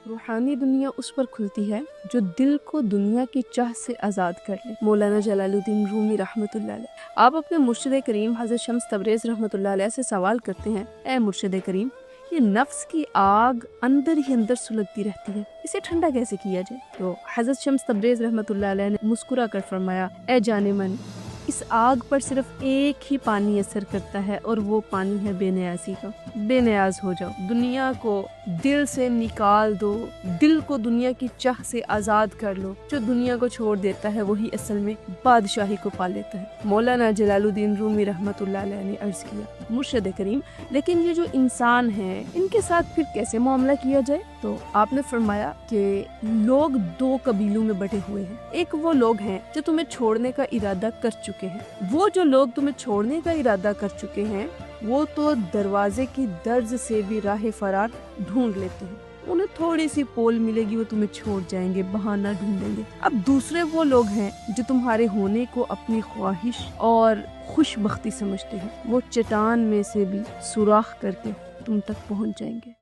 रूहानी दुनिया उस पर खुलती है जो दिल को दुनिया की चाह से आज़ाद कर ले। मौलाना जलालुद्दीन रूमी रहमतुल्लाह अलैह। आप अपने मुर्शिद करीम हज़रत शम्स तबरेज़ रहमतुल्लाह अलैह से सवाल करते हैं, ऐ मुर्शिद करीम, ये नफ्स की आग अंदर ही अंदर सुलगती रहती है, इसे ठंडा कैसे किया जाए? तो हज़रत शम्स तबरेज़ रहमतुल्लाह अलैह ने मुस्कुरा कर फरमाया, ऐ जाने मन, इस आग पर सिर्फ एक ही पानी असर करता है और वो पानी है बेनियाज़ी का। बेनियाज हो जाओ, दुनिया को दिल से निकाल दो, दिल को दुनिया की चाह से आज़ाद कर लो। जो दुनिया को छोड़ देता है वही असल में बादशाही को पा लेता है। मौलाना जलालुद्दीन रूमी रहमतुल्लाह अलैह ने अर्ज़ किया, मुर्शिद करीम, लेकिन ये जो इंसान हैं इनके साथ फिर कैसे मामला किया जाए? तो आपने फरमाया कि लोग दो कबीलों में बटे हुए हैं। एक वो लोग हैं जो तुम्हें छोड़ने का इरादा कर चुके हैं। वो जो लोग तुम्हें छोड़ने का इरादा कर चुके हैं वो तो दरवाजे की दर्ज से भी राह फरार ढूंढ लेते हैं। उन्हें थोड़ी सी पोल मिलेगी वो तुम्हें छोड़ जाएंगे, बहाना ढूंढेंगे। अब दूसरे वो लोग हैं जो तुम्हारे होने को अपनी ख्वाहिश और खुशबख्ती समझते हैं। वो चट्टान में से भी सुराख करके तुम तक पहुंच जाएंगे।